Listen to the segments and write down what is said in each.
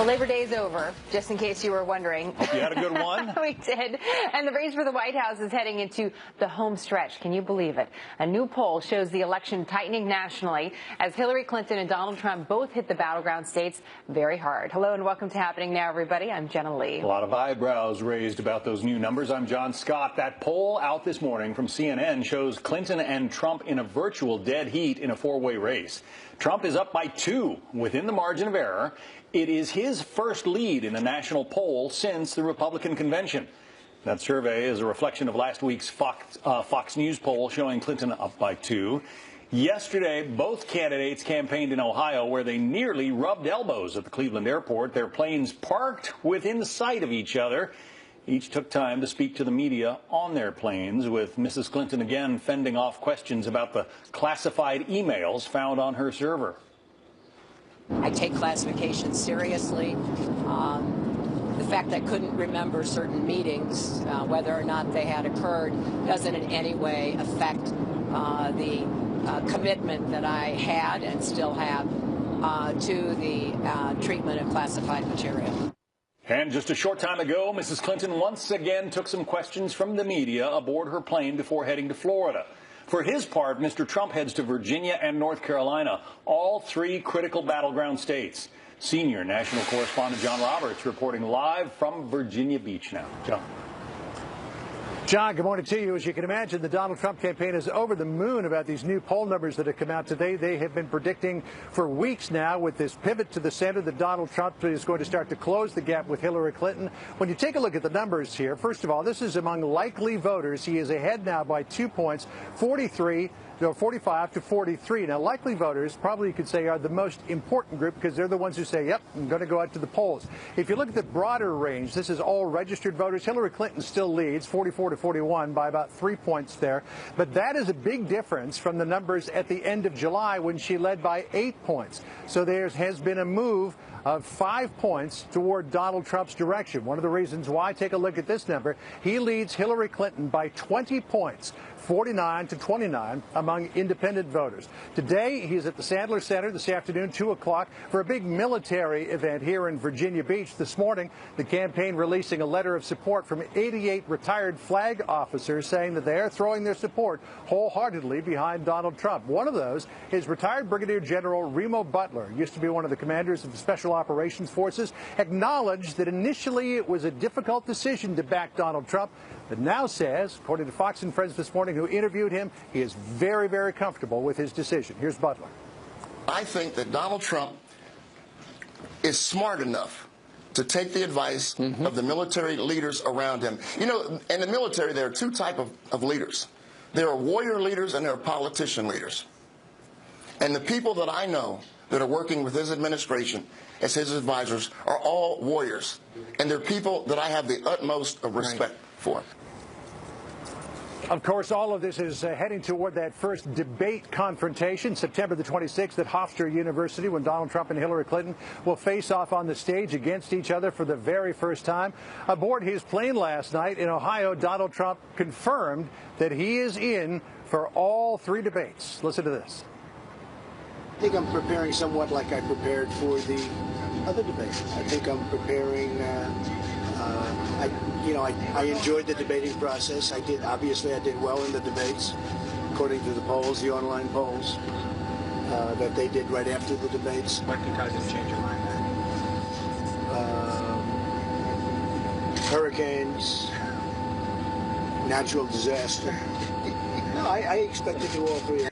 Well, Labor Day is over, just in case you were wondering. Hope you had a good one. We did. And the race for the White House is heading into the home stretch. Can you believe it? A new poll shows the election tightening nationally as Hillary Clinton and Donald Trump both hit the battleground states very hard. Hello and welcome to Happening Now, everybody. I'm Jenna Lee. A lot of eyebrows raised about those new numbers. I'm John Scott. That poll out this morning from CNN shows Clinton and Trump in a virtual dead heat in a four-way race. Trump is up by 2 within the margin of error. It is his first lead in a national poll since the Republican convention. That survey is a reflection of last week's Fox News poll showing Clinton up by 2. Yesterday, both candidates campaigned in Ohio, where they nearly rubbed elbows at the Cleveland airport, their planes parked within sight of each other. Each took time to speak to the media on their planes, with Mrs. Clinton again fending off questions about the classified emails found on her server. I take classification seriously. The fact that I couldn't remember certain meetings, whether or not they had occurred, doesn't in any way affect the commitment that I had and still have to the treatment of classified material. And just a short time ago, Mrs. Clinton once again took some questions from the media aboard her plane before heading to Florida. For his part, Mr. Trump heads to Virginia and North Carolina, all 3 critical battleground states. Senior national correspondent John Roberts reporting live from Virginia Beach now. John, good morning to you. As you can imagine, the Donald Trump campaign is over the moon about these new poll numbers that have come out today. They have been predicting for weeks now, with this pivot to the center, that Donald Trump is going to start to close the gap with Hillary Clinton. When you take a look at the numbers here, first of all, this is among likely voters. He is ahead now by 2 points, 45 to 43. Now, likely voters, probably you could say, are the most important group because they're the ones who say, yep, I'm going to go out to the polls. If you look at the broader range, this is all registered voters. Hillary Clinton still leads 44 to 41 by about 3 points there. But that is a big difference from the numbers at the end of July when she led by 8 points. So there has been a move of 5 points toward Donald Trump's direction. One of the reasons why, take a look at this number, he leads Hillary Clinton by 20 points, 49 to 29 among independent voters. Today, he's at the Sandler Center this afternoon, 2 o'clock, for a big military event here in Virginia Beach. This morning, the campaign releasing a letter of support from 88 retired flag officers saying that they are throwing their support wholeheartedly behind Donald Trump. One of those is retired Brigadier General Remo Butler, used to be one of the commanders of the Special Operations Forces, acknowledged that initially it was a difficult decision to back Donald Trump, but now says, according to Fox and Friends this morning, who interviewed him, he is very, very comfortable with his decision. Here's Butler. I think that Donald Trump is smart enough to take the advice of the military leaders around him. You know, in the military, there are 2 types of leaders. There are warrior leaders and there are politician leaders. And the people that I know that are working with his administration as his advisors are all warriors. And they're people that I have the utmost of respect for. Of course, all of this is heading toward that first debate confrontation, September the 26th at Hofstra University, when Donald Trump and Hillary Clinton will face off on the stage against each other for the very first time. Aboard his plane last night in Ohio, Donald Trump confirmed that he is in for all 3 debates. Listen to this. I think I'm preparing somewhat like I prepared for the other debate. I think I'm preparing. I enjoyed the debating process. Obviously, I did well in the debates, according to the polls, the online polls that they did right after the debates. What can cause you to change your mind? Hurricanes, natural disaster. No, I expect to do all 3.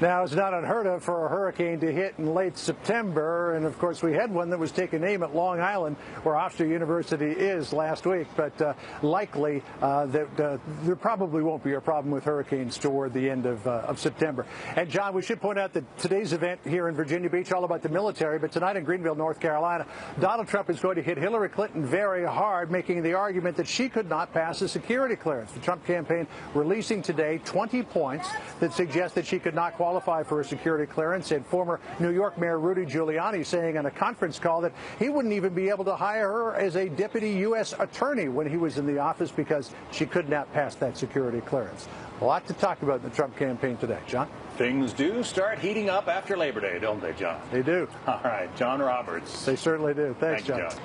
Now, it's not unheard of for a hurricane to hit in late September, and of course we had one that was taking aim at Long Island, where Hofstra University is, last week, but likely there probably won't be a problem with hurricanes toward the end of September. And John, we should point out that today's event here in Virginia Beach, all about the military, but tonight in Greenville, North Carolina, Donald Trump is going to hit Hillary Clinton very hard, making the argument that she could not pass a security clearance. The Trump campaign releasing today 20 points that suggest that she could not qualify qualify for a security clearance, and former New York Mayor Rudy Giuliani saying on a conference call that he wouldn't even be able to hire her as a deputy U.S. attorney when he was in the office because she could not pass that security clearance. A lot to talk about in the Trump campaign today. John? Things do start heating up after Labor Day, don't they, John? They do. All right, John Roberts. They certainly do. Thanks, Thank you, John. John.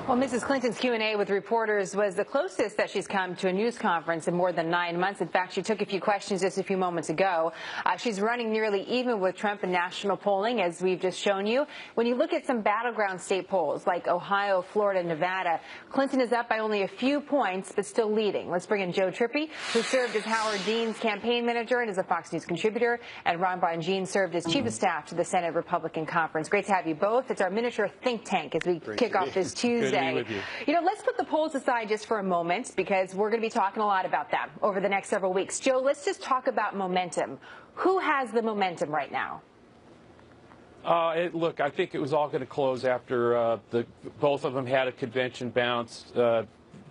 Well, Mrs. Clinton's Q&A with reporters was the closest that she's come to a news conference in more than 9 months. In fact, she took a few questions just a few moments ago. She's running nearly even with Trump in national polling, as we've just shown you. When you look at some battleground state polls like Ohio, Florida, Nevada, Clinton is up by only a few points, but still leading. Let's bring in Joe Trippi, who served as Howard Dean's campaign manager and is a Fox News contributor, and Ron Bonjean served as chief of staff to the Senate Republican Conference. Great to have you both. It's our miniature think tank as we kick off this Tuesday. You know, let's put the polls aside just for a moment because we're going to be talking a lot about them over the next several weeks. Joe, let's just talk about momentum. Who has the momentum right now? Look, I think it was all going to close after both of them had a convention bounce.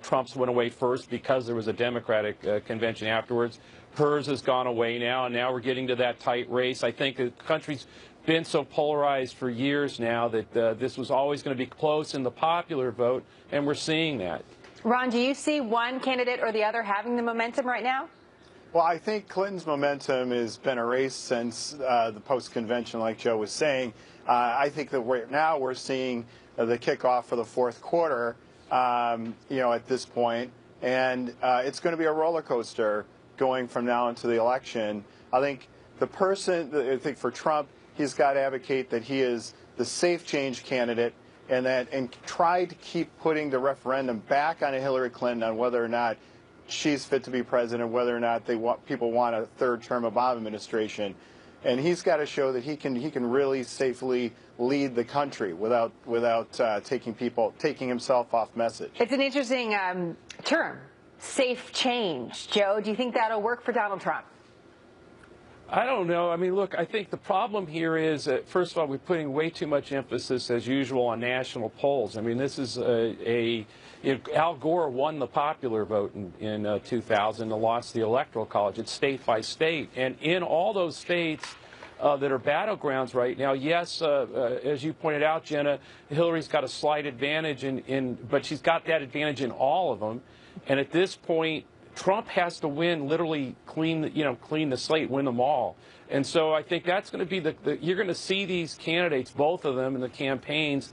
Trump's went away first because there was a Democratic convention afterwards. Hers has gone away now, and now we're getting to that tight race. I think the country's been so polarized for years now that this was always going to be close in the popular vote, and we're seeing that. Ron, do you see one candidate or the other having the momentum right now? Well, I think Clinton's momentum has been erased since the post-convention, like Joe was saying. I think that right now we're seeing the kickoff for the fourth quarter, at this point, and it's going to be a roller coaster going from now into the election. I think for Trump, he's got to advocate that he is the safe change candidate and try to keep putting the referendum back on Hillary Clinton on whether or not she's fit to be president, whether or not people want a third-term Obama administration. And he's got to show that he can really safely lead the country without taking himself off message. It's an interesting term, safe change. Joe, do you think that'll work for Donald Trump? I don't know. I mean, look, I think the problem here is that, first of all, we're putting way too much emphasis, as usual, on national polls. I mean, this is Al Gore won the popular vote in 2000 and lost the Electoral College. It's state by state. And in all those states that are battlegrounds right now, yes, as you pointed out, Jenna, Hillary's got a slight advantage, but she's got that advantage in all of them. And at this point, Trump has to win, literally clean the slate, win them all. And so I think that's going to be you're going to see these candidates, both of them in the campaigns,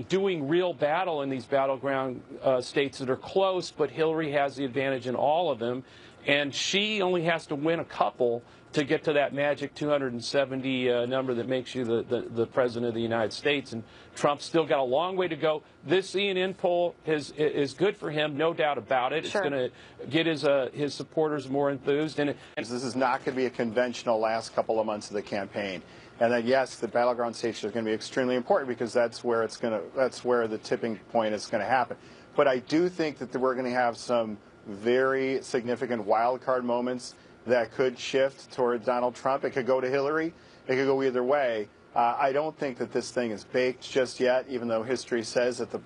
doing real battle in these battleground states that are close, but Hillary has the advantage in all of them. And she only has to win a couple to get to that magic 270 number that makes you the president of the United States. And Trump's still got a long way to go. This CNN poll is good for him, no doubt about it. Sure. It's going to get his supporters more enthused. And this is not going to be a conventional last couple of months of the campaign. And that, yes, the battleground states are going to be extremely important because that's where the tipping point is going to happen. But I do think that we're going to have some very significant wild card moments that could shift toward Donald Trump. It could go to Hillary. It could go either way. I don't think that this thing is baked just yet, even though history says that the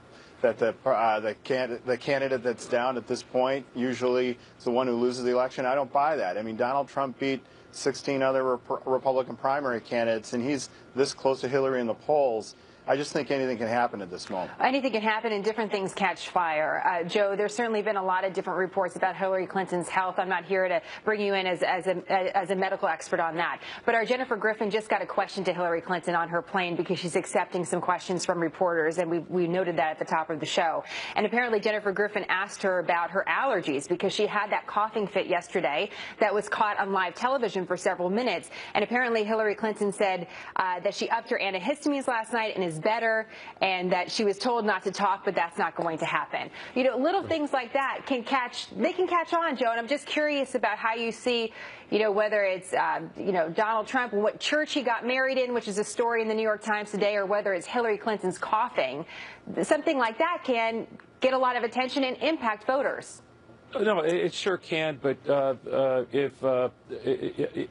candidate that's down at this point usually is the one who loses the election. I don't buy that. I mean, Donald Trump beat 16 other Republican primary candidates, and he's this close to Hillary in the polls. I just think anything can happen at this moment. Anything can happen and different things catch fire. Joe, there's certainly been a lot of different reports about Hillary Clinton's health. I'm not here to bring you in as a medical expert on that. But our Jennifer Griffin just got a question to Hillary Clinton on her plane because she's accepting some questions from reporters, and we noted that at the top of the show. And apparently Jennifer Griffin asked her about her allergies because she had that coughing fit yesterday that was caught on live television for several minutes. And apparently Hillary Clinton said that she upped her antihistamines last night and is better, and that she was told not to talk, but that's not going to happen. You know, little things like that can catch on, Joe, and I'm just curious about how you see, whether it's, Donald Trump and what church he got married in, which is a story in the New York Times today, or whether it's Hillary Clinton's coughing. Something like that can get a lot of attention and impact voters. No, it sure can, but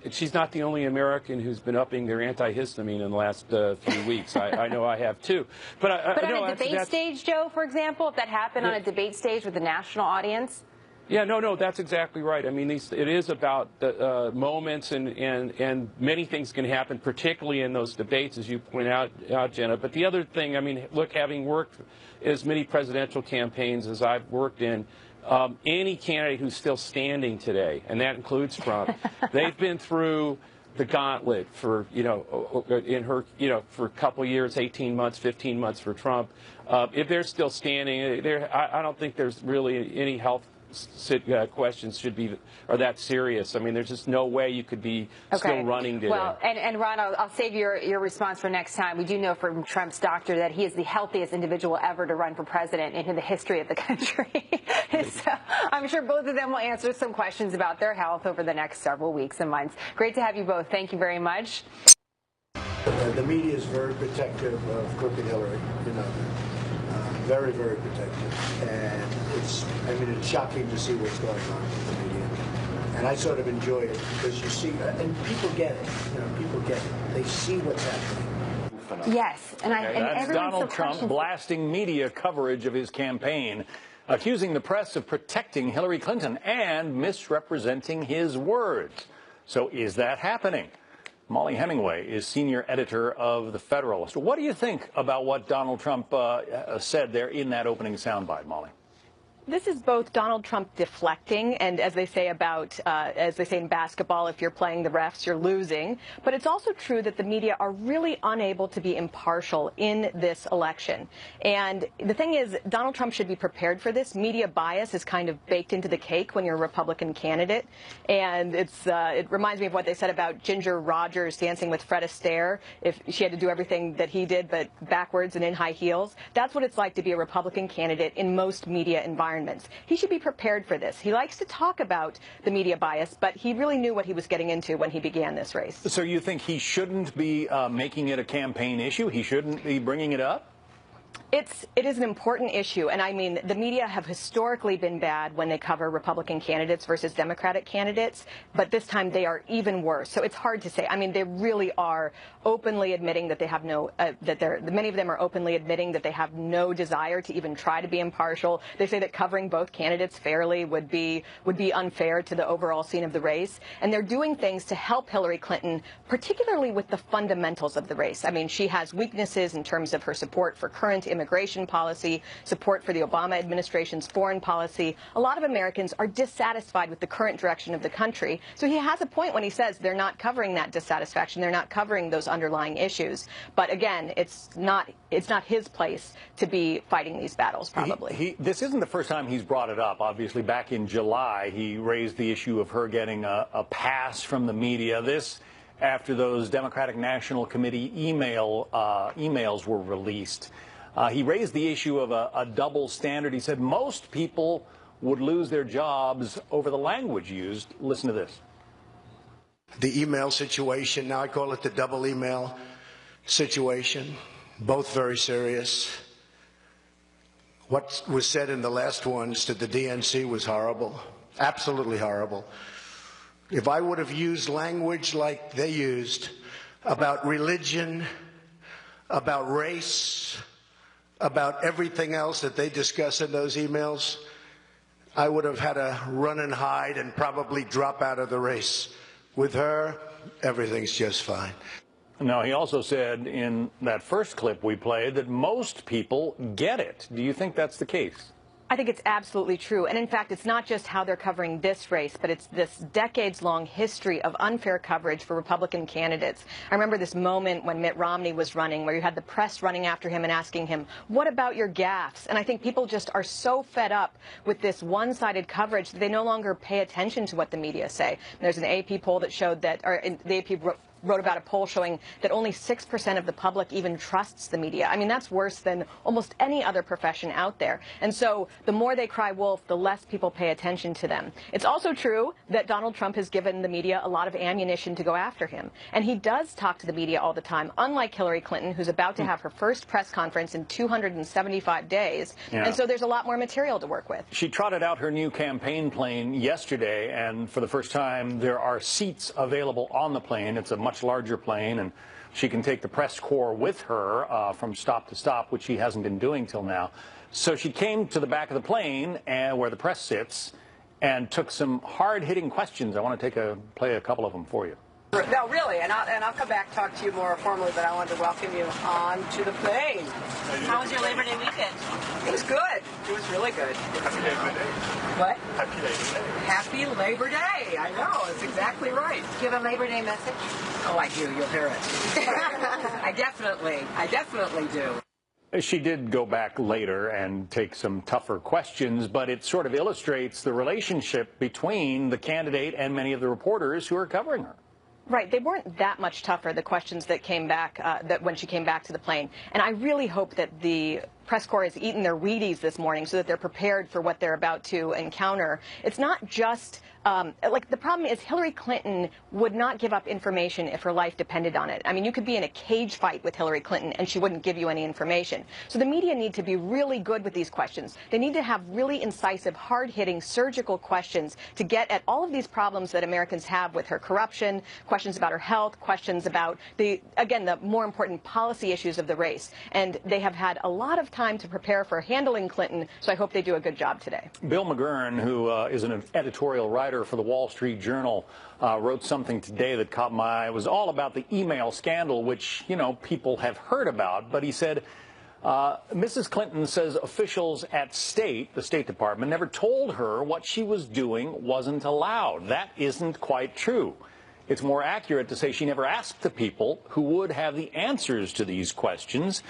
she's not the only American who's been upping their antihistamine in the last few weeks. I know I have too. But on a debate stage, Joe, for example, if that happened on a debate stage with a national audience? Yeah, no, that's exactly right. I mean, it is about the moments, and many things can happen, particularly in those debates, as you point out, Jenna. But the other thing, I mean, look, having worked as many presidential campaigns as I've worked in, any candidate who's still standing today, and that includes Trump, they've been through the gauntlet for, for a couple of years, 18 months, 15 months for Trump. If they're still standing, I don't think there's really any health questions should be are that serious. I mean, there's just no way you could be still running today. Well, and Ron, I'll save your response for next time. We do know from Trump's doctor that he is the healthiest individual ever to run for president in the history of the country. So I'm sure both of them will answer some questions about their health over the next several weeks and months. Great to have you both. Thank you very much. The media is very protective of crooked Hillary, very, very protective. And it's shocking to see what's going on with the media. And I sort of enjoy it because you see, and people get it. People get it. They see what's happening. Yes, and that's Donald Trump blasting media coverage of his campaign, accusing the press of protecting Hillary Clinton and misrepresenting his words. So is that happening? Molly Hemingway is senior editor of The Federalist. What do you think about what Donald Trump said there in that opening soundbite, Molly? This is both Donald Trump deflecting, and as they say in basketball, if you're playing the refs, you're losing. But it's also true that the media are really unable to be impartial in this election. And the thing is, Donald Trump should be prepared for this. Media bias is kind of baked into the cake when you're a Republican candidate. And it reminds me of what they said about Ginger Rogers dancing with Fred Astaire. If she had to do everything that he did, but backwards and in high heels. That's what it's like to be a Republican candidate in most media environments. He should be prepared for this. He likes to talk about the media bias, but he really knew what he was getting into when he began this race. So you think he shouldn't be making it a campaign issue? He shouldn't be bringing it up? It is an important issue, and I mean, the media have historically been bad when they cover Republican candidates versus Democratic candidates, but this time they are even worse. So it's hard to say. I mean, they really are openly admitting that they have many of them are openly admitting that they have no desire to even try to be impartial. They say that covering both candidates fairly would be unfair to the overall scene of the race, and they're doing things to help Hillary Clinton, particularly with the fundamentals of the race. I mean, she has weaknesses in terms of her support for current immigration policy, support for the Obama administration's foreign policy. A lot of Americans are dissatisfied with the current direction of the country. So he has a point when he says they're not covering that dissatisfaction. They're not covering those underlying issues. But again, it's not his place to be fighting these battles, probably. This isn't the first time he's brought it up. Obviously, back in July, he raised the issue of her getting a pass from the media. This after those Democratic National Committee emails were released. He raised the issue of a double standard. He said most people would lose their jobs over the language used. Listen to this. The email situation, now I call it the double email situation, both very serious. What was said in the last ones to the DNC was horrible, absolutely horrible. If I would have used language like they used about religion, about race, about everything else that they discuss in those emails, I would have had to run and hide and probably drop out of the race. With her, everything's just fine. Now, he also said in that first clip we played that most people get it. Do you think that's the case? I think it's absolutely true. And in fact, it's not just how they're covering this race, but it's this decades-long history of unfair coverage for Republican candidates. I remember this moment when Mitt Romney was running, where you had the press running after him and asking him, what about your gaffes? And I think people just are so fed up with this one-sided coverage that they no longer pay attention to what the media say. And there's an AP poll that showed that, or the AP wrote about a poll showing that only 6% of the public even trusts the media. I mean, that's worse than almost any other profession out there. And so the more they cry wolf, the less people pay attention to them. It's also true that Donald Trump has given the media a lot of ammunition to go after him. And he does talk to the media all the time, unlike Hillary Clinton, who's about to have her first press conference in 275 days. Yeah. And so there's a lot more material to work with. She trotted out her new campaign plane yesterday, and for the first time, there are seats available on the plane. It's a much larger plane, and she can take the press corps with her from stop to stop, which she hasn't been doing till now. So she came to the back of the plane where the press sits, and took some hard-hitting questions. I want to play a couple of them for you. No, really, and I'll come back and talk to you more formally, but I wanted to welcome you on to the plane. How was your Labor Day weekend? It was good. It was really good. Happy Labor Day. What? Happy Labor Day. Happy Labor Day. I know. It's exactly right. Do you have a Labor Day message? Oh, I do. You'll hear it. I definitely do. She did go back later and take some tougher questions, but it sort of illustrates the relationship between the candidate and many of the reporters who are covering her. Right. They weren't that much tougher, the questions that came back, that when she came back to the plane. And I really hope that the press corps has eaten their Wheaties this morning so that they're prepared for what they're about to encounter. It's not just like the problem is Hillary Clinton would not give up information if her life depended on it. I mean, you could be in a cage fight with Hillary Clinton and she wouldn't give you any information. So the media need to be really good with these questions. They need to have really incisive, hard-hitting, surgical questions to get at all of these problems that Americans have with her corruption, questions about her health, questions about the more important policy issues of the race. And they have had a lot of time to prepare for handling Clinton, so I hope they do a good job today. Bill McGurn, who is an editorial writer for the Wall Street Journal, wrote something today that caught my eye. It was all about the email scandal, which, you know, people have heard about. But he said, Mrs. Clinton says officials at the State Department, never told her what she was doing wasn't allowed. That isn't quite true. It's more accurate to say she never asked the people who would have the answers to these questions.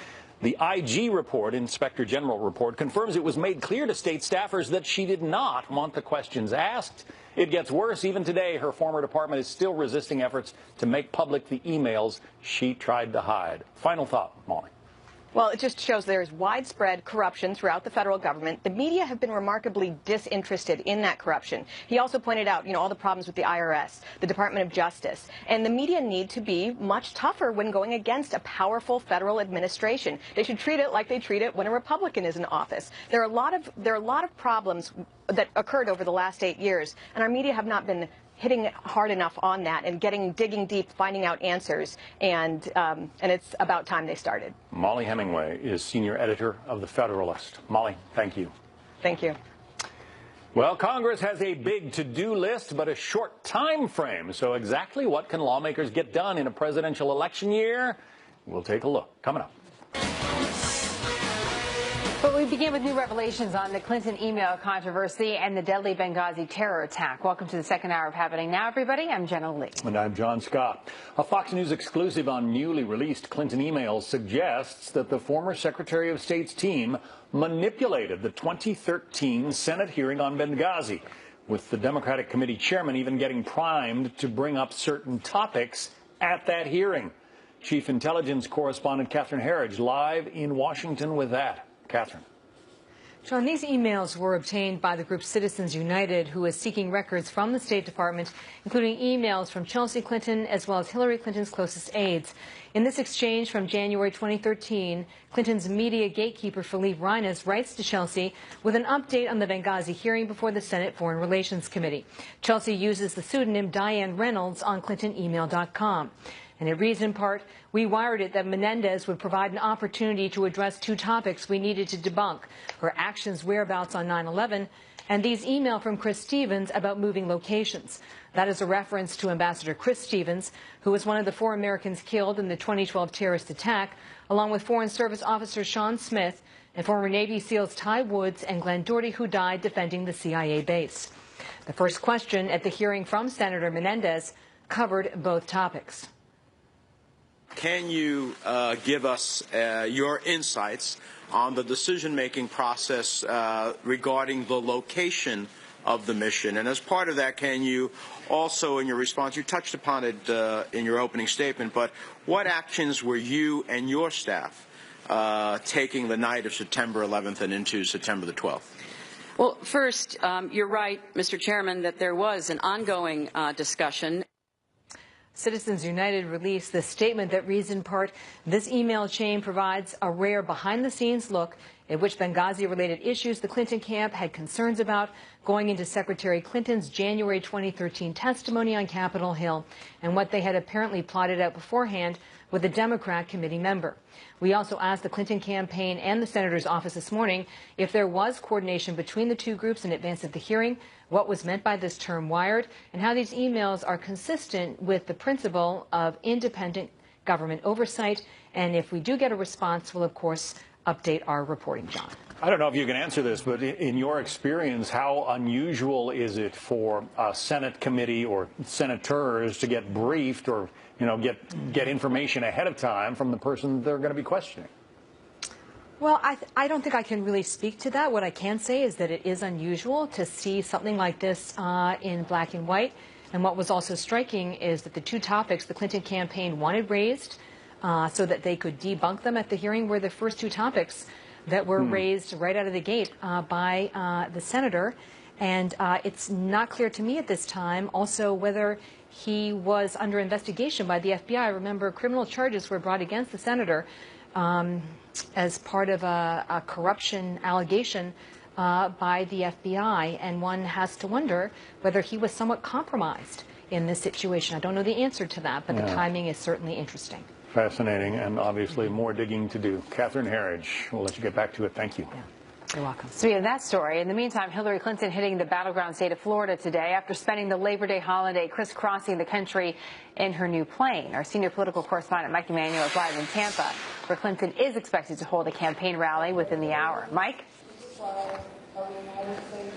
The IG report, Inspector General report, confirms it was made clear to state staffers that she did not want the questions asked. It gets worse. Even today, her former department is still resisting efforts to make public the emails she tried to hide. Final thought, Molly. Well, it just shows there is widespread corruption throughout the federal government. The media have been remarkably disinterested in that corruption. He also pointed out, all the problems with the IRS, the Department of Justice, and the media need to be much tougher when going against a powerful federal administration. They should treat it like they treat it when a Republican is in office. There are a lot of problems that occurred over the last 8 years, and our media have not been hitting hard enough on that and digging deep, finding out answers, and it's about time they started. Molly Hemingway is senior editor of The Federalist. Molly, thank you. Thank you. Well, Congress has a big to-do list, but a short time frame. So exactly what can lawmakers get done in a presidential election year? We'll take a look. Coming up. But we begin with new revelations on the Clinton email controversy and the deadly Benghazi terror attack. Welcome to the second hour of Happening Now, everybody. I'm Jenna Lee. And I'm John Scott. A Fox News exclusive on newly released Clinton emails suggests that the former Secretary of State's team manipulated the 2013 Senate hearing on Benghazi, with the Democratic Committee chairman even getting primed to bring up certain topics at that hearing. Chief Intelligence Correspondent Catherine Herridge live in Washington with that. Catherine. John, these emails were obtained by the group Citizens United, who is seeking records from the State Department, including emails from Chelsea Clinton as well as Hillary Clinton's closest aides. In this exchange from January 2013, Clinton's media gatekeeper Philippe Reines writes to Chelsea with an update on the Benghazi hearing before the Senate Foreign Relations Committee. Chelsea uses the pseudonym Diane Reynolds on ClintonEmail.com. And it reads in part, we wired it that Menendez would provide an opportunity to address two topics we needed to debunk, her actions, whereabouts on 9/11, and these email from Chris Stevens about moving locations. That is a reference to Ambassador Chris Stevens, who was one of the 4 Americans killed in the 2012 terrorist attack, along with Foreign Service Officer Sean Smith and former Navy SEALs Ty Woods and Glenn Doherty, who died defending the CIA base. The first question at the hearing from Senator Menendez covered both topics. Can you give us your insights on the decision-making process regarding the location of the mission? And as part of that, can you also, in your response, you touched upon it in your opening statement, but what actions were you and your staff taking the night of September 11th and into September the 12th? Well, first, you're right, Mr. Chairman, that there was an ongoing discussion. Citizens United released this statement that reads in part, this email chain provides a rare behind-the-scenes look in which Benghazi-related issues the Clinton camp had concerns about going into Secretary Clinton's January 2013 testimony on Capitol Hill and what they had apparently plotted out beforehand with a Democrat committee member. We also asked the Clinton campaign and the senator's office this morning if there was coordination between the two groups in advance of the hearing, what was meant by this term wired, and how these emails are consistent with the principle of independent government oversight. And if we do get a response, we'll, of course, update our reporting, John. I don't know if you can answer this, but in your experience, how unusual is it for a Senate committee or senators to get briefed or, get information ahead of time from the person they're going to be questioning? Well, I don't think I can really speak to that. What I can say is that it is unusual to see something like this in black and white. And what was also striking is that the two topics the Clinton campaign wanted raised so that they could debunk them at the hearing were the first two topics that were raised right out of the gate by the senator. And it's not clear to me at this time also whether he was under investigation by the FBI. Remember, criminal charges were brought against the senator as part of a corruption allegation by the FBI, and one has to wonder whether he was somewhat compromised in this situation. I don't know the answer to that, but the timing is certainly interesting. Fascinating, and obviously more digging to do. Catherine Herridge, we'll let you get back to it. Thank you. Yeah. You're welcome. So we have that story. In the meantime, Hillary Clinton hitting the battleground state of Florida today after spending the Labor Day holiday crisscrossing the country in her new plane. Our senior political correspondent, Mike Emanuel, is live in Tampa, where Clinton is expected to hold a campaign rally within the hour. Mike?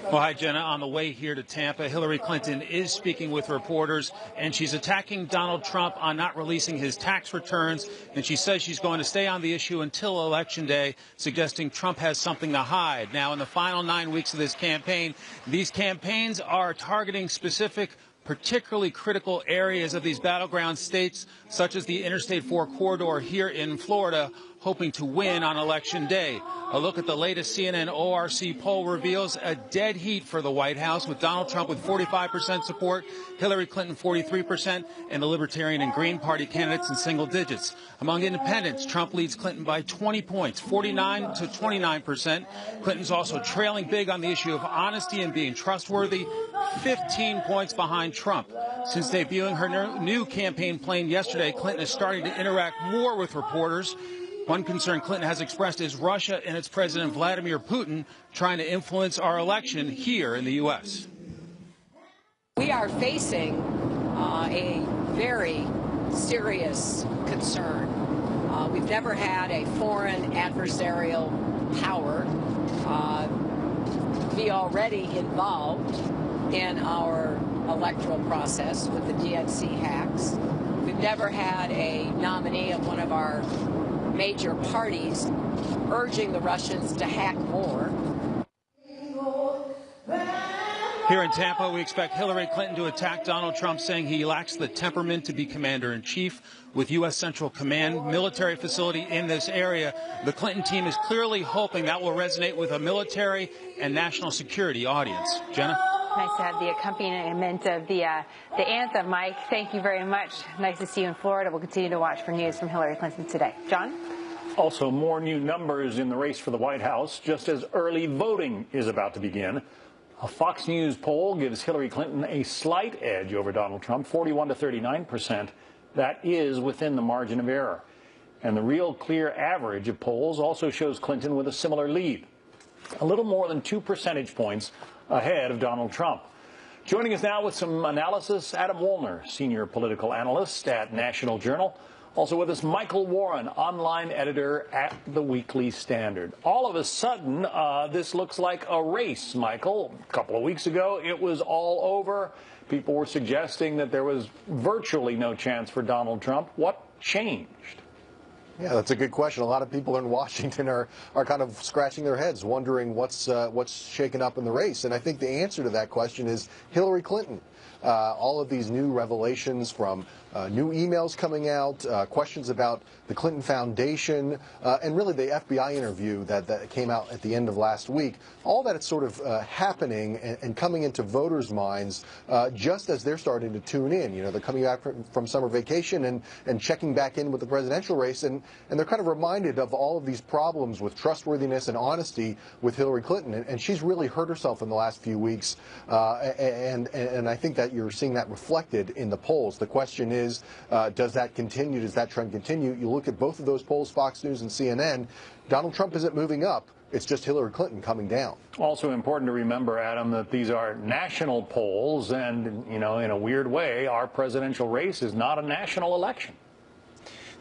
Well, hi, Jenna. On the way here to Tampa, Hillary Clinton is speaking with reporters, and she's attacking Donald Trump on not releasing his tax returns. And she says she's going to stay on the issue until Election Day, suggesting Trump has something to hide. Now, in the final 9 weeks of this campaign, these campaigns are targeting specific, particularly critical areas of these battleground states, such as the Interstate 4 corridor here in Florida, hoping to win on Election Day. A look at the latest CNN ORC poll reveals a dead heat for the White House, with Donald Trump with 45% support, Hillary Clinton 43%, and the Libertarian and Green Party candidates in single digits. Among independents, Trump leads Clinton by 20 points, 49 to 29%. Clinton's also trailing big on the issue of honesty and being trustworthy, 15 points behind Trump. Since debuting her new campaign plane yesterday, Clinton is starting to interact more with reporters. One concern Clinton has expressed is Russia and its President Vladimir Putin trying to influence our election here in the U.S. We are facing a very serious concern. We've never had a foreign adversarial power be already involved in our electoral process with the DNC hacks. We've never had a nominee of one of our major parties urging the Russians to hack more. Here in Tampa, we expect Hillary Clinton to attack Donald Trump, saying he lacks the temperament to be commander-in-chief. With U.S. Central Command military facility in this area, the Clinton team is clearly hoping that will resonate with a military and national security audience. Jenna? Nice to have the accompaniment of the anthem, Mike. Thank you very much. Nice to see you in Florida. We'll continue to watch for news from Hillary Clinton today. John? Also, more new numbers in the race for the White House, just as early voting is about to begin. A Fox News poll gives Hillary Clinton a slight edge over Donald Trump, 41 to 39%. That is within the margin of error. And the Real Clear average of polls also shows Clinton with a similar lead, a little more than 2 percentage points ahead of Donald Trump. Joining us now with some analysis, Adam Woolner, senior political analyst at National Journal. Also with us, Michael Warren, online editor at the Weekly Standard. All of a sudden, this looks like a race, Michael. A couple of weeks ago, it was all over. People were suggesting that there was virtually no chance for Donald Trump. What changed? Yeah, that's a good question. A lot of people in Washington are kind of scratching their heads, wondering what's shaken up in the race. And I think the answer to that question is Hillary Clinton. all of these new revelations from new emails coming out, questions about the Clinton Foundation, and really the FBI interview that came out at the end of last week. All that is sort of happening and coming into voters' minds just as they're starting to tune in. You know, they're coming back from summer vacation and checking back in with the presidential race, and they're kind of reminded of all of these problems with trustworthiness and honesty with Hillary Clinton. And she's really hurt herself in the last few weeks, and I think that you're seeing that reflected in the polls. The question is, does that continue? Does that trend continue? You look at both of those polls, Fox News and CNN, Donald Trump isn't moving up. It's just Hillary Clinton coming down. Also important to remember, Adam, that these are national polls, and, you know, in a weird way, our presidential race is not a national election.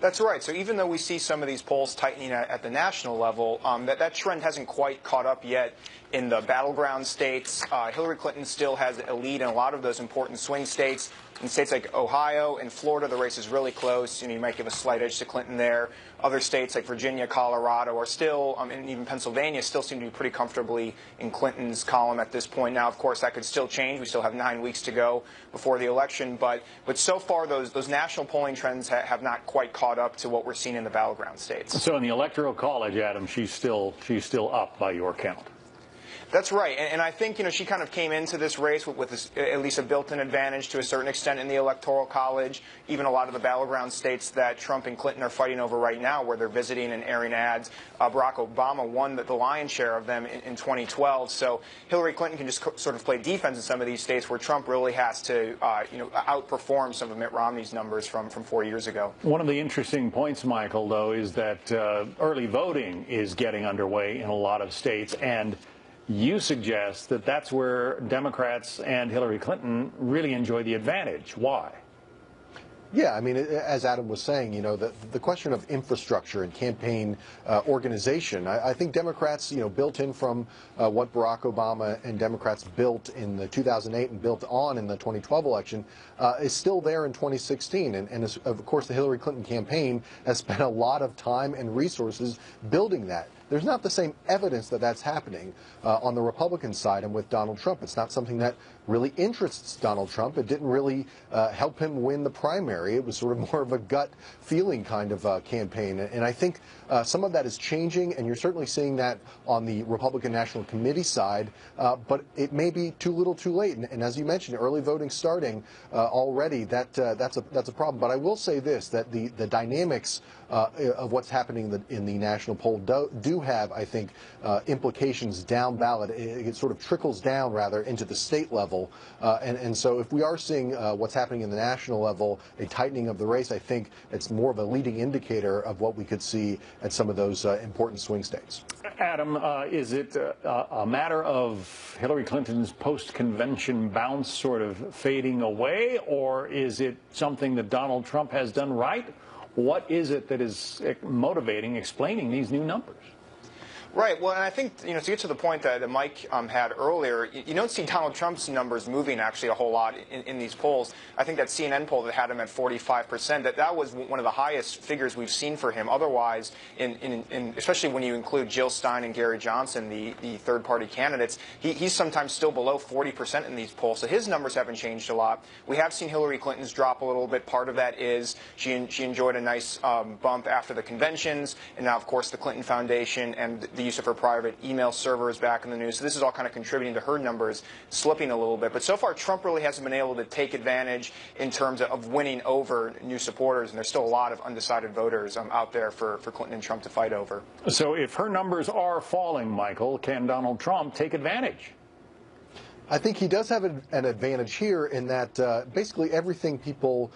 That's right. So even though we see some of these polls tightening at the national level, that trend hasn't quite caught up yet in the battleground states. Hillary Clinton still has a lead in a lot of those important swing states. In states like Ohio and Florida, the race is really close. You might give a slight edge to Clinton there. Other states like Virginia, Colorado are still, and even Pennsylvania, still seem to be pretty comfortably in Clinton's column at this point. Now, of course, that could still change. We still have 9 weeks to go before the election. But so far, those national polling trends have not quite caught up to what we're seeing in the battleground states. So in the Electoral College, Adam, she's still up by your count. That's right, and I think she kind of came into this race with at least a built-in advantage to a certain extent in the Electoral College. Even a lot of the battleground states that Trump and Clinton are fighting over right now, where they're visiting and airing ads, Barack Obama won the lion's share of them in 2012. So Hillary Clinton can just sort of play defense in some of these states where Trump really has to outperform some of Mitt Romney's numbers from 4 years ago. One of the interesting points, Michael, though, is that early voting is getting underway in a lot of states, and you suggest that that's where Democrats and Hillary Clinton really enjoy the advantage. Why? Yeah, I mean, as Adam was saying, the question of infrastructure and campaign organization, I think Democrats, built in from what Barack Obama and Democrats built in the 2008 and built on in the 2012 election, is still there in 2016. And of course, the Hillary Clinton campaign has spent a lot of time and resources building that. There's not the same evidence that that's happening on the Republican side and with Donald Trump. It's not something that really interests Donald Trump. It didn't really help him win the primary. It was sort of more of a gut feeling kind of campaign. And I think some of that is changing, and you're certainly seeing that on the Republican National Committee side, but it may be too little too late. And as you mentioned, early voting starting already, that's a problem. But I will say this, that the dynamics of what's happening in the national poll do have, I think, implications down ballot. It sort of trickles down, rather, into the state level. And so if we are seeing what's happening in the national level, a tightening of the race, I think it's more of a leading indicator of what we could see at some of those important swing states. Adam, is it a matter of Hillary Clinton's post-convention bounce sort of fading away, or is it something that Donald Trump has done right? What is it that is motivating, explaining these new numbers? Right. Well, and I think, to get to the point that Mike had earlier, you don't see Donald Trump's numbers moving actually a whole lot in these polls. I think that CNN poll that had him at 45%, that was one of the highest figures we've seen for him. Otherwise, especially when you include Jill Stein and Gary Johnson, the third-party candidates, he's sometimes still below 40% in these polls. So his numbers haven't changed a lot. We have seen Hillary Clinton's drop a little bit. Part of that is she enjoyed a nice bump after the conventions, and now, of course, the Clinton Foundation and the use of her private email server is back in the news. So this is all kind of contributing to her numbers slipping a little bit. But so far, Trump really hasn't been able to take advantage in terms of winning over new supporters. And there's still a lot of undecided voters out there for Clinton and Trump to fight over. So if her numbers are falling, Michael, can Donald Trump take advantage? I think he does have an advantage here in that basically everything people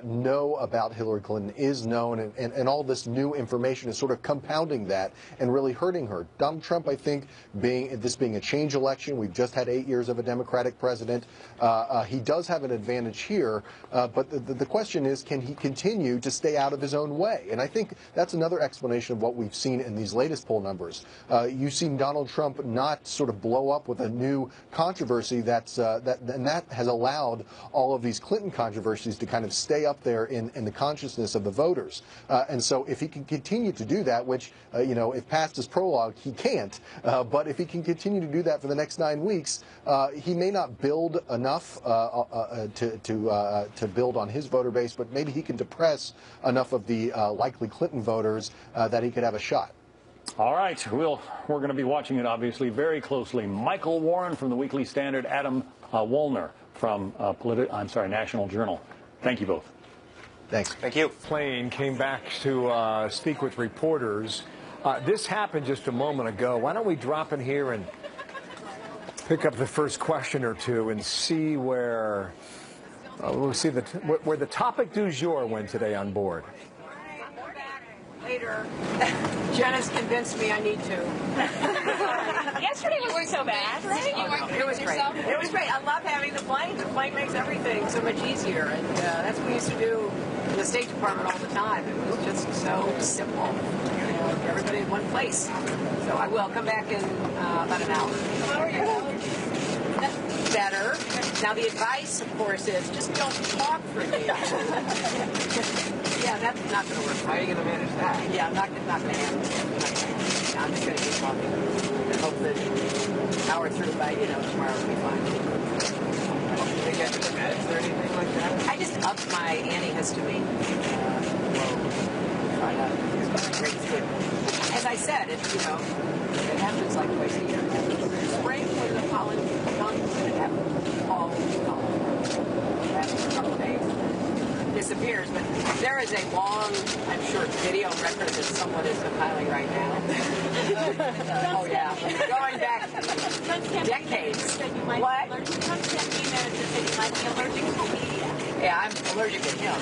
know about Hillary Clinton is known, and all this new information is sort of compounding that and really hurting her. Donald Trump, I think, this being a change election, we've just had 8 years of a Democratic president, he does have an advantage here, but the question is, can he continue to stay out of his own way? And I think that's another explanation of what we've seen in these latest poll numbers. You've seen Donald Trump not sort of blow up with a new controversy controversy that has allowed all of these Clinton controversies to kind of stay up there in the consciousness of the voters. And so if he can continue to do that, which, if past is prologue, he can't, but if he can continue to do that for the next 9 weeks, he may not build enough to build on his voter base, but maybe he can depress enough of the likely Clinton voters that he could have a shot. All right, we're going to be watching it, obviously, very closely. Michael Warren from the Weekly Standard, Adam Wollner from National Journal. Thank you both. Thanks. Thank you. Plane came back to speak with reporters. This happened just a moment ago. Why don't we drop in here and pick up the first question or two and see where we'll see where the topic du jour went today on board. Later. Jen has convinced me I need to. Yesterday wasn't so bad, right? It was great. It was great. I love having the plane. The plane makes everything so much easier. And that's what we used to do in the State Department all the time. It was just so simple. Everybody in one place. So I will come back in about an hour. How are you? Better. Now the advice, of course, is just don't talk for me. Yeah, that's not going to work. How are you going to manage that? Yeah, I'm not going to manage it. I'm just going to keep talking and hope that power through by, tomorrow will be fine. Did they get the meds or anything like that? I just upped my antihistamine. Try to break through. As I said, it happens like twice a year. Spring when the pollen comes, it happens all pollen. That's a couple days. Disappears, but there is a long, I'm sure, video record that someone is compiling right now. Oh yeah, going back decades. What? Yeah, I'm allergic to him.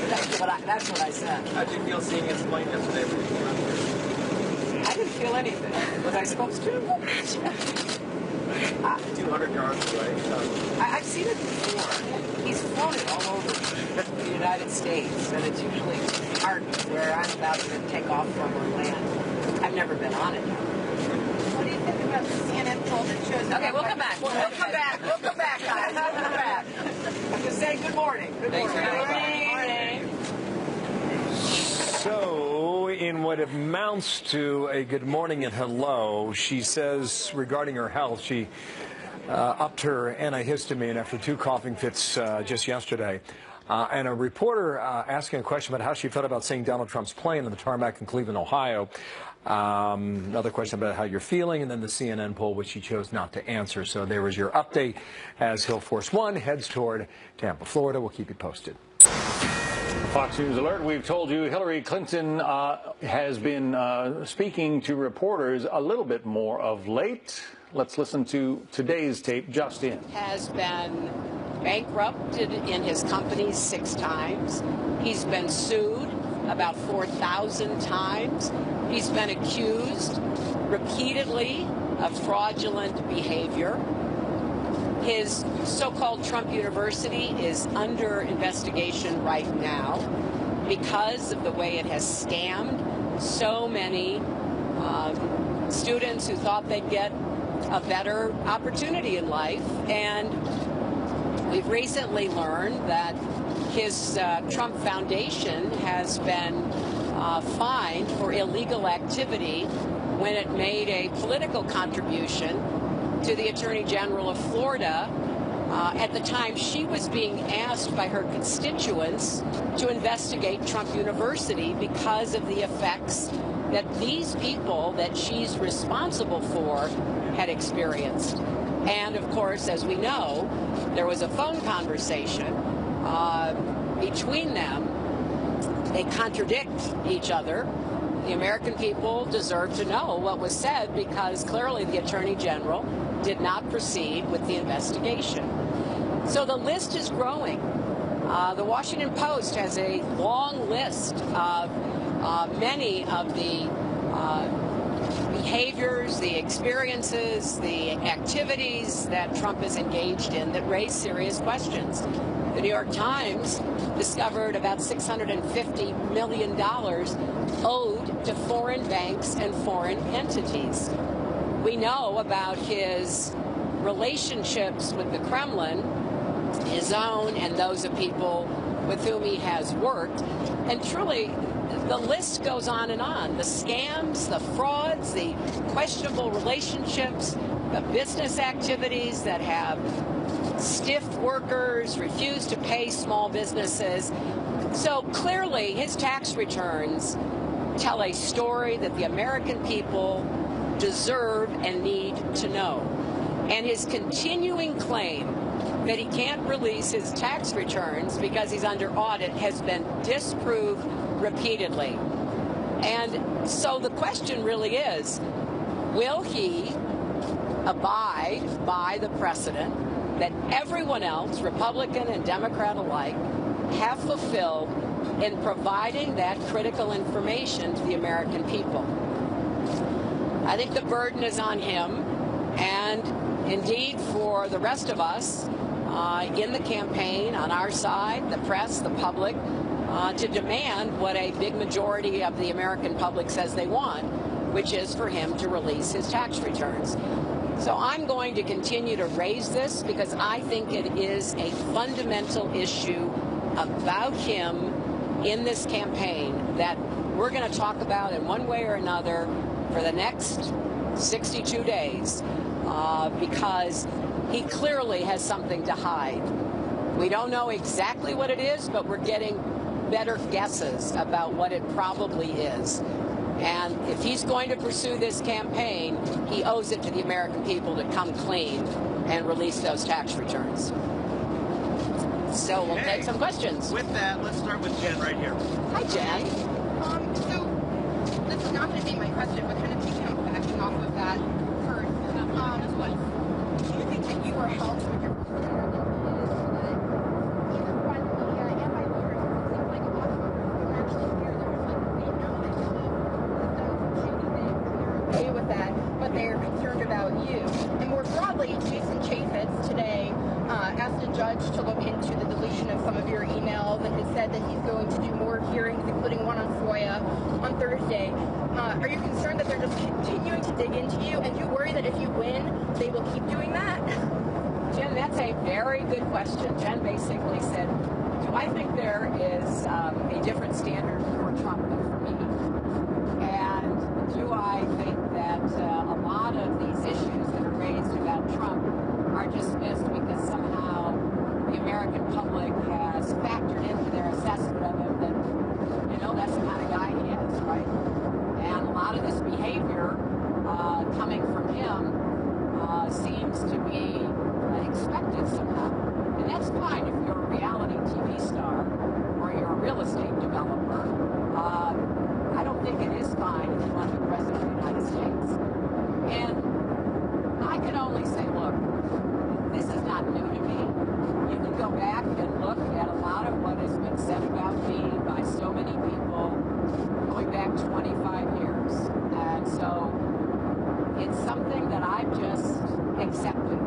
That's what I said. How'd you feel seeing his plane yesterday when you came up here? I didn't feel anything. Was I supposed to? 200 yards away. I've seen it before. He's flown it all over the United States, and it's usually hard where I'm about to take off from or land. I've never been on it. What do you think about the CNN poll that shows? Okay, we'll come back. We'll come back. We'll come back, guys. We'll come back. Just say good morning. Good morning. Good morning. So, in what amounts to a good morning and hello, she says regarding her health, she upped her antihistamine after 2 coughing fits just yesterday. And a reporter asking a question about how she felt about seeing Donald Trump's plane on the tarmac in Cleveland, Ohio. Another question about how you're feeling, and then the CNN poll, which she chose not to answer. So there was your update as Hill Force One heads toward Tampa, Florida. We'll keep you posted. Fox News Alert, we've told you Hillary Clinton has been speaking to reporters a little bit more of late. Let's listen to today's tape just in. Has been bankrupted in his company 6 times. He's been sued about 4,000 times. He's been accused repeatedly of fraudulent behavior. His so-called Trump University is under investigation right now because of the way it has scammed so many students who thought they'd get a better opportunity in life. And we've recently learned that his Trump Foundation has been fined for illegal activity when it made a political contribution to the Attorney General of Florida at the time she was being asked by her constituents to investigate Trump University because of the effects that these people that she's responsible for had experienced. And of course, as we know, there was a phone conversation between them. They contradict each other. The American people deserve to know what was said because clearly the Attorney General did not proceed with the investigation. So the list is growing. The Washington Post has a long list of many of the behaviors, the experiences, the activities that Trump is engaged in that raise serious questions. The New York Times discovered about $650 million owed to foreign banks and foreign entities. We know about his relationships with the Kremlin, his own and those of people with whom he has worked. And truly, the list goes on and on. The scams, the frauds, the questionable relationships, the business activities that have stiffed workers, refused to pay small businesses. So clearly, his tax returns tell a story that the American people deserve and need to know. And his continuing claim that he can't release his tax returns because he's under audit has been disproved repeatedly. And so the question really is, will he abide by the precedent that everyone else, Republican and Democrat alike, have fulfilled in providing that critical information to the American people? I think the burden is on him, and indeed for the rest of us in the campaign, on our side, the press, the public, to demand what a big majority of the American public says they want, which is for him to release his tax returns. So I'm going to continue to raise this because I think it is a fundamental issue about him in this campaign that we're going to talk about in one way or another for the next 62 days because he clearly has something to hide. We don't know exactly what it is, but we're getting better guesses about what it probably is. And if he's going to pursue this campaign, he owes it to the American people to come clean and release those tax returns. So we'll take some questions. With that, let's start with Jen right here. Hi, Jen. So this is not going to be my question, but kind of backing off of that first. Do you think that you were helped with your with that, but they're concerned about you? And more broadly, Jason Chaffetz today asked a judge to look into the deletion of some of your emails and has said that he's going to do more hearings, including one on FOIA on Thursday. Are you concerned that they're just continuing to dig into you, and you worry that if you win, they will keep doing that? Jen, that's a very good question. Jen basically said, do I think there is a different standard for Trump than for me? And do I think that a lot of these issues that are raised about Trump are dismissed because somehow the American public has factored into their assessment of him that, you know, that's the kind of guy he is, right? And a lot of this behavior coming from him seems to be expected somehow. And that's fine if you're a reality TV star or you're a real estate developer. I don't think it is fine if you want to be president of the United States. And I can only say, look, this is not new to me. You can go back and look at a lot of what has been said about me by so many people going back 25 years. And so it's something that I've just accepted.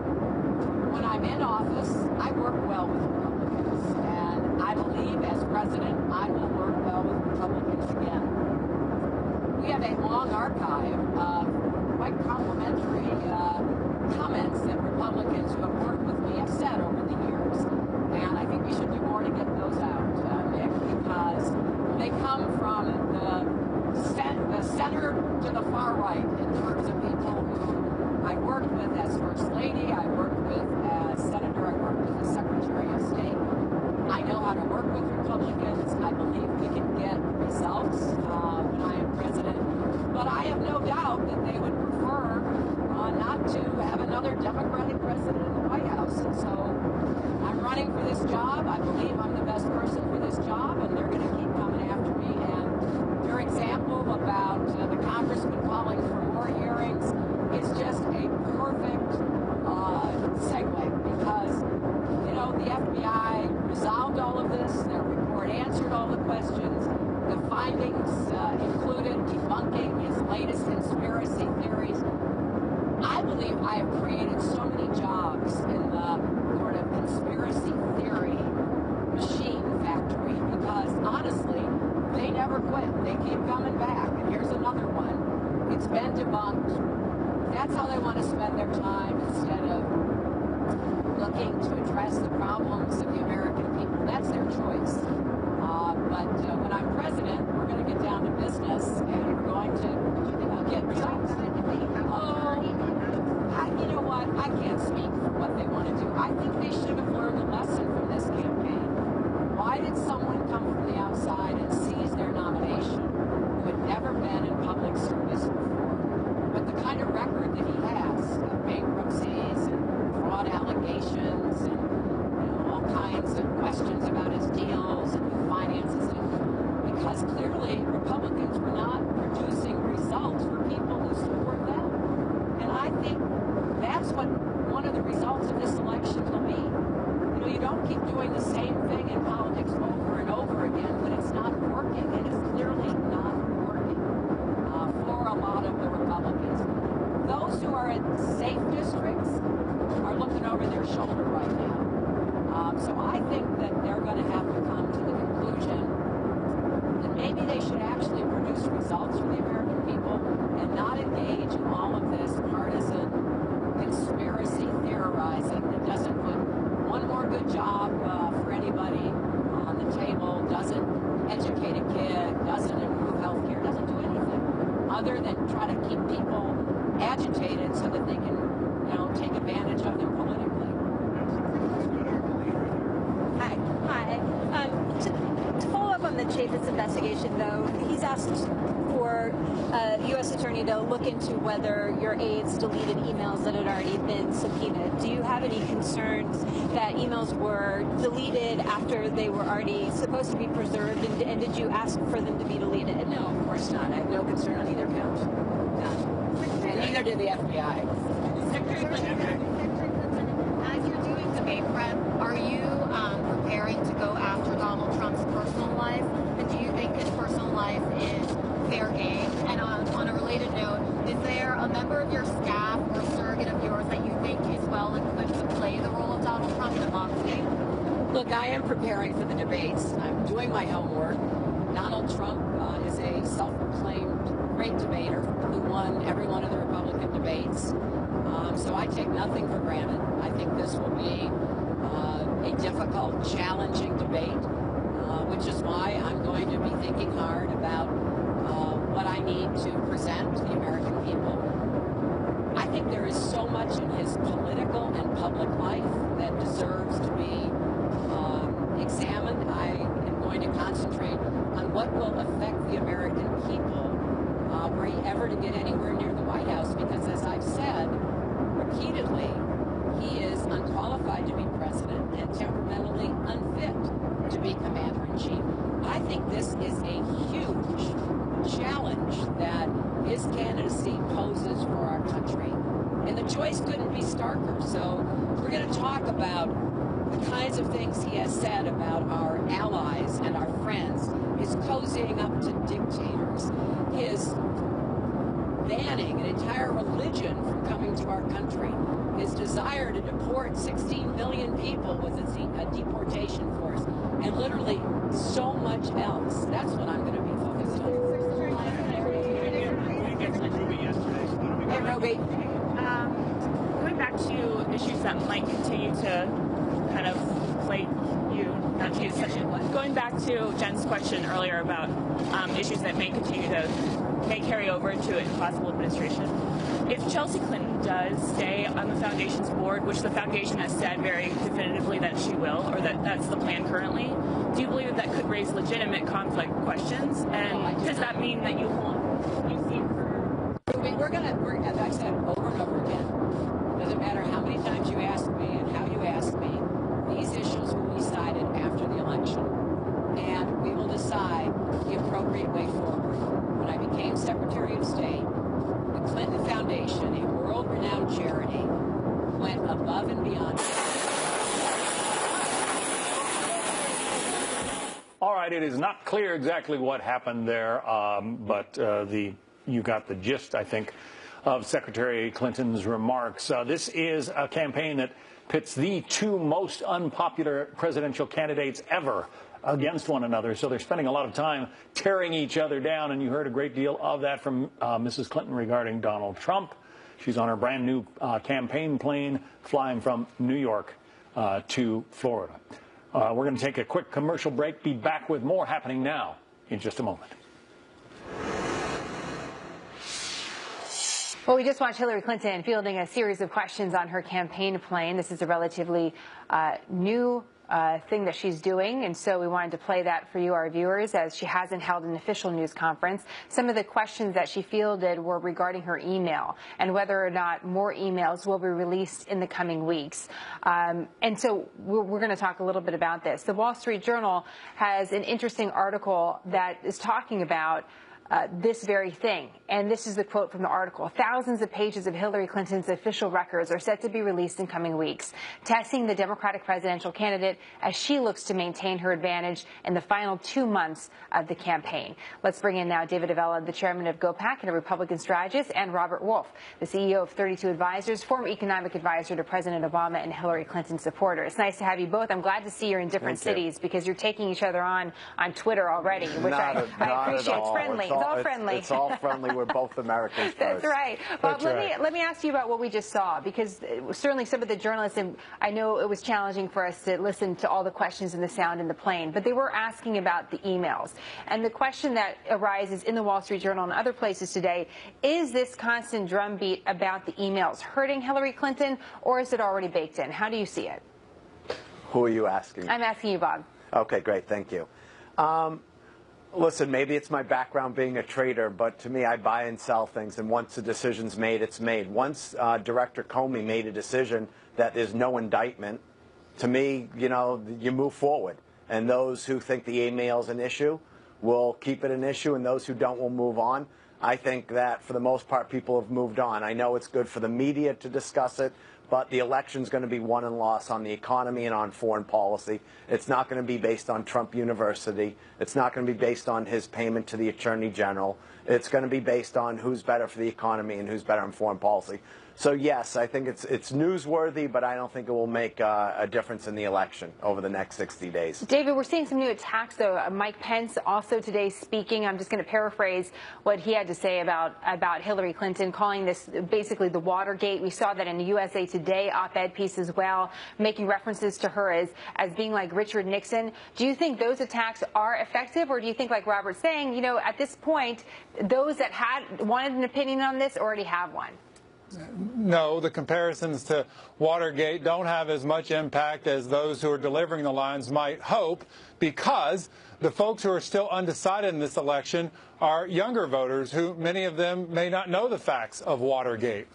When I'm in office, I work well with Republicans. And I believe as president, I will work well with Republicans again. We have a long archive of quite complimentary comments that Republicans who have worked with me have said over the years. And I think we should do more to get those out, Nick, because they come from the center to the far right in terms of people who I worked with as First Lady, I worked with as Senator, I worked with as Secretary of State. I know how to work with Republicans. I believe we can get results when I am president. But I have no doubt that they would prefer not to have another Democratic president in the White House. And so I'm running for this job. I believe I'm the best person for this job, and they're going to keep coming after me. And your example about the congressman calling for more hearings is just a perfect segue because, you know, the FBI resolved all of this. Their report answered all the questions. The findings included debunking his latest conspiracy theories. I believe I have created so many jobs in the sort of conspiracy theory machine factory because, honestly, they never quit. They keep coming back. And here's another one. It's been debunked. That's how they want to spend their time instead of looking to address the problems of the American people. That's their choice. But when I'm president, we're going to get down to business and we're going to get results. Oh, you know what? I can't speak for what they want to do. I think they should have learned a lesson from this campaign. Why did someone come from the outside and seize their nomination who had never been in public service before? But the kind of record that he has of bankruptcies and fraud allegations and all kinds of questions about his deals and who finances them, because clearly Republicans were not producing results for people who support them. And I think that's what one of the results of this election will be. You don't keep doing the same thing in politics over and over again, but it's not working, and it's clearly not working for a lot of the Republicans. Those who are in safe districts are looking over their shoulder right now. So I think that they're going to have to come to the conclusion that maybe they should actually produce results for the American people and not engage in all of this partisan conspiracy theorizing that doesn't put one more good job for anybody on the table, doesn't educate a kid, doesn't improve health care, doesn't do anything other than try to keep people agitated so that they can, take advantage of them politically. Hi. To follow up on the Chaffetz investigation, though, he's asked for a U.S. attorney to look into whether your aides deleted emails that had already been subpoenaed. Do you have any concerns that emails were deleted after they were already supposed to be preserved, and did you ask for them to be deleted? No, of course not. I have no concern on either count. None. And neither did the FBI. Secretary Clinton, as you're doing debate prep, are you preparing to go after Donald Trump's personal life? And do you think his personal life is fair game? And on a related note, is there a member of your staff or a surrogate of yours that you think is well equipped to play the role of Donald Trump in a mock debate? Look, I am preparing for the debates. I'm doing my homework. Donald Trump is a self-proclaimed great debater who won every one of the Republican debates. So I take nothing for granted. I think this will be a difficult, challenging debate, which is why I'm going to be thinking hard about what I need to present to the American people. I think there is so much in his political and public life that deserves to be examined. I am going to concentrate on what will affect the American people were he ever to get anywhere near the White House, because as I've said repeatedly, he is unqualified to be president and temperamentally unfit to be commander-in-chief. I think this is a huge challenge that his candidacy poses for our country. And the choice couldn't be starker. So we're going to talk about the kinds of things he has said about our allies and our friends, his cozying up to dictators, his banning an entire religion from coming to our country, his desire to deport 16 million people with a deportation force, and literally so much else. That's what I'm going to be focused on. Hey, Roby. Going back to issues that might continue to kind of plague you, going back to Jen's question earlier about issues that may carry over into a possible administration. If Chelsea Clinton does stay on the foundation's board, which the foundation has said very definitively that she will, or that that's the plan currently, do you believe that could raise legitimate conflict questions? And does that mean that you see her? We're, as I've said over and over again, it doesn't matter how many times you ask me and how you ask me, these issues will be decided after the election. And we will decide the appropriate way forward. When I became Secretary of State, the Clinton Foundation, a world-renowned charity, went above and beyond. All right, it is not clear exactly what happened there, but you got the gist, I think, of Secretary Clinton's remarks. This is a campaign that pits the two most unpopular presidential candidates ever against one another. So they're spending a lot of time tearing each other down, and you heard a great deal of that from Mrs. Clinton regarding Donald Trump. She's on her brand new campaign plane flying from New York to Florida. We're going to take a quick commercial break. Be back with more happening now in just a moment. Well, we just watched Hillary Clinton fielding a series of questions on her campaign plane. This is a relatively new thing that she's doing, and so we wanted to play that for you, our viewers, as she hasn't held an official news conference. Some of the questions that she fielded were regarding her email and whether or not more emails will be released in the coming weeks. And so we're going to talk a little bit about this. The Wall Street Journal has an interesting article that is talking about this very thing. And this is the quote from the article. Thousands of pages of Hillary Clinton's official records are set to be released in coming weeks, testing the Democratic presidential candidate as she looks to maintain her advantage in the final 2 months of the campaign. Let's bring in now David Avella, the chairman of GOPAC and a Republican strategist, and Robert Wolf, the CEO of 32 Advisors, former economic advisor to President Obama and Hillary Clinton supporter. It's nice to have you both. I'm glad to see you're in different cities because you're taking each other on Twitter already, which I appreciate. It's friendly. It's all friendly. It's all friendly. We're both Americans first. That's right. Bob, let me ask you about what we just saw, because certainly some of the journalists, and I know it was challenging for us to listen to all the questions and the sound in the plane, but they were asking about the emails. And the question that arises in the Wall Street Journal and other places today, is this constant drumbeat about the emails hurting Hillary Clinton, or is it already baked in? How do you see it? Who are you asking? I'm asking you, Bob. Okay, great. Thank you. Listen, maybe it's my background being a trader, but to me, I buy and sell things, and once the decision's made, it's made. Once Director Comey made a decision that there's no indictment, to me, you move forward. And those who think the email's an issue will keep it an issue, and those who don't will move on. I think that, for the most part, people have moved on. I know it's good for the media to discuss it, but the election's going to be won and lost on the economy and on foreign policy. It's not going to be based on Trump University. It's not going to be based on his payment to the Attorney General. It's going to be based on who's better for the economy and who's better in foreign policy. So, yes, I think it's newsworthy, but I don't think it will make a difference in the election over the next 60 days. David, we're seeing some new attacks, though. Mike Pence also today speaking. I'm just going to paraphrase what he had to say about Hillary Clinton, calling this basically the Watergate. We saw that in the USA Today op-ed piece as well, making references to her as being like Richard Nixon. Do you think those attacks are effective, or do you think, like Robert's saying, at this point, those that wanted an opinion on this already have one? No, the comparisons to Watergate don't have as much impact as those who are delivering the lines might hope, because the folks who are still undecided in this election are younger voters who, many of them, may not know the facts of Watergate.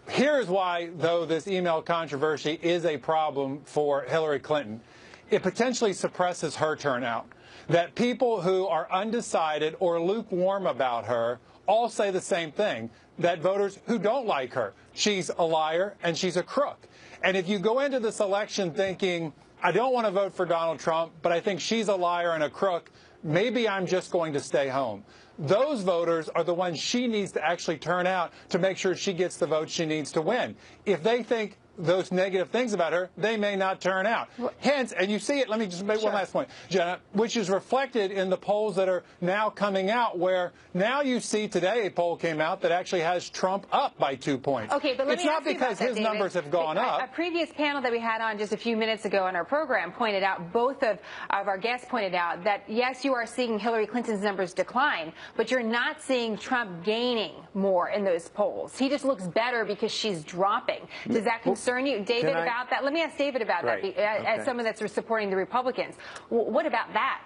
Here's why, though, this email controversy is a problem for Hillary Clinton. It potentially suppresses her turnout. That people who are undecided or lukewarm about her all say the same thing, that voters who don't like her, she's a liar and she's a crook. And if you go into this election thinking, I don't want to vote for Donald Trump, but I think she's a liar and a crook, maybe I'm just going to stay home. Those voters are the ones she needs to actually turn out to make sure she gets the votes she needs to win. If they think those negative things about her, they may not turn out. Hence, and you see it, let me just make one last point, Jenna, which is reflected in the polls that are now coming out, where now you see today a poll came out that actually has Trump up by 2 points. Okay, but it's not because his numbers have gone up. A previous panel that we had on just a few minutes ago on our program pointed out, both of our guests pointed out, that yes, you are seeing Hillary Clinton's numbers decline, but you're not seeing Trump gaining more in those polls. He just looks better because she's dropping. Does that concern you, David, about that? Let me ask David about that, as someone that's supporting the Republicans. What about that?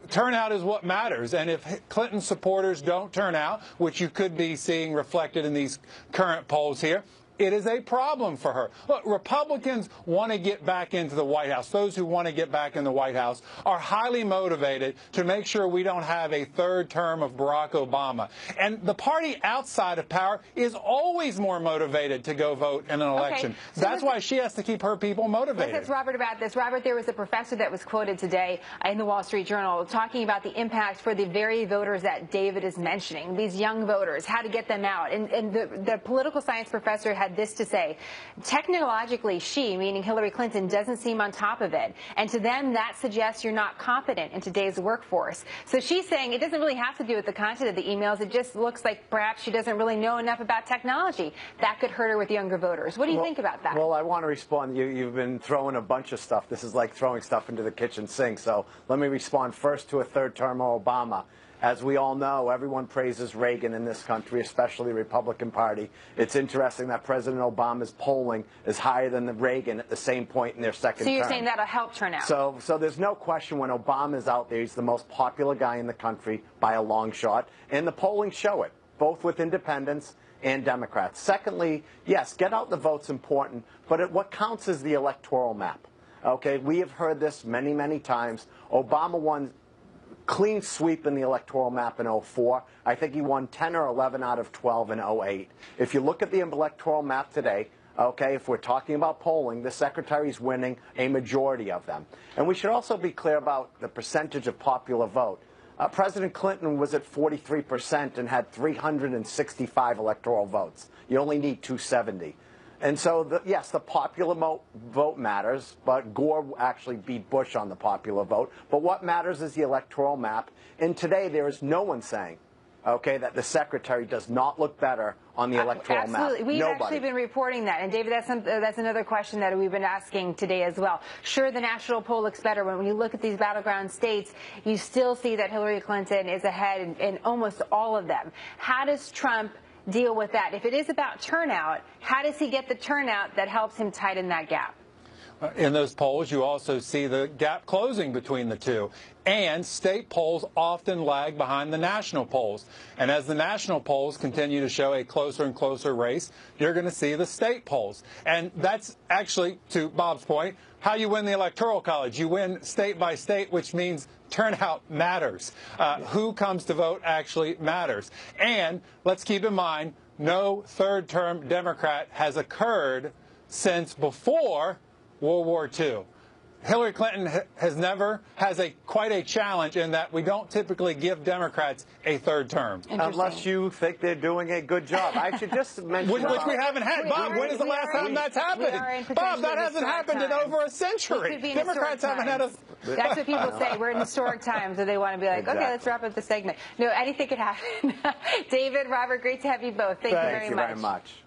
Turnout is what matters, and if Clinton supporters don't turn out, which you could be seeing reflected in these current polls here, it is a problem for her. Look, Republicans want to get back into the White House. Those who want to get back in the White House are highly motivated to make sure we don't have a third term of Barack Obama. And the party outside of power is always more motivated to go vote in an election. Okay, so that's why she has to keep her people motivated. Let's ask Robert about this. Robert, there was a professor that was quoted today in the Wall Street Journal talking about the impact for the very voters that David is mentioning, these young voters, how to get them out. And the political science professor had this to say. Technologically, she, meaning Hillary Clinton, doesn't seem on top of it. And to them, that suggests you're not competent in today's workforce. So she's saying it doesn't really have to do with the content of the emails. It just looks like perhaps she doesn't really know enough about technology. That could hurt her with younger voters. What do you think about that? Well, I want to respond. You've been throwing a bunch of stuff. This is like throwing stuff into the kitchen sink. So let me respond first to a third term of Obama. As we all know, everyone praises Reagan in this country, especially the Republican Party. It's interesting that President Obama's polling is higher than the Reagan at the same point in their second term. So you're saying that'll help turnout? So there's no question when Obama's out there, he's the most popular guy in the country by a long shot. And the polling show it, both with independents and Democrats. Secondly, yes, get out the vote's important, but what counts is the electoral map. Okay, we have heard this many, many times. Obama won clean sweep in the electoral map in 04. I think he won 10 or 11 out of 12 in 08. If you look at the electoral map today, okay, if we're talking about polling, the secretary's winning a majority of them. And we should also be clear about the percentage of popular vote. President Clinton was at 43% and had 365 electoral votes. You only need 270. And so, yes, the popular vote matters, but Gore actually beat Bush on the popular vote. But what matters is the electoral map. And today there is no one saying, okay, that the secretary does not look better on the electoral map. Absolutely. We've Nobody. actually been reporting that. And, David, that's another question that we've been asking today as well. Sure, the national poll looks better. When you look at these battleground states, you still see that Hillary Clinton is ahead in almost all of them. How does Trump deal with that? If it is about turnout, how does he get the turnout that helps him tighten that gap? In those polls, you also see the gap closing between the two. And state polls often lag behind the national polls. And as the national polls continue to show a closer and closer race, you're going to see the state polls. And that's actually, to Bob's point, how you win the Electoral College. You win state by state, which means turnout matters. Who comes to vote actually matters. And let's keep in mind, no third-term Democrat has occurred since before World War II. Hillary Clinton has quite a challenge in that we don't typically give Democrats a third term. Unless you think they're doing a good job. I should just mention which we haven't had. Bob, when is the last time that's happened? Bob, that hasn't happened in over a century. Democrats haven't had a... That's what people say. We're in historic times, so they want to be like, okay, let's wrap up the segment. No, anything could happen. David, Robert, great to have you both. Thank you very much.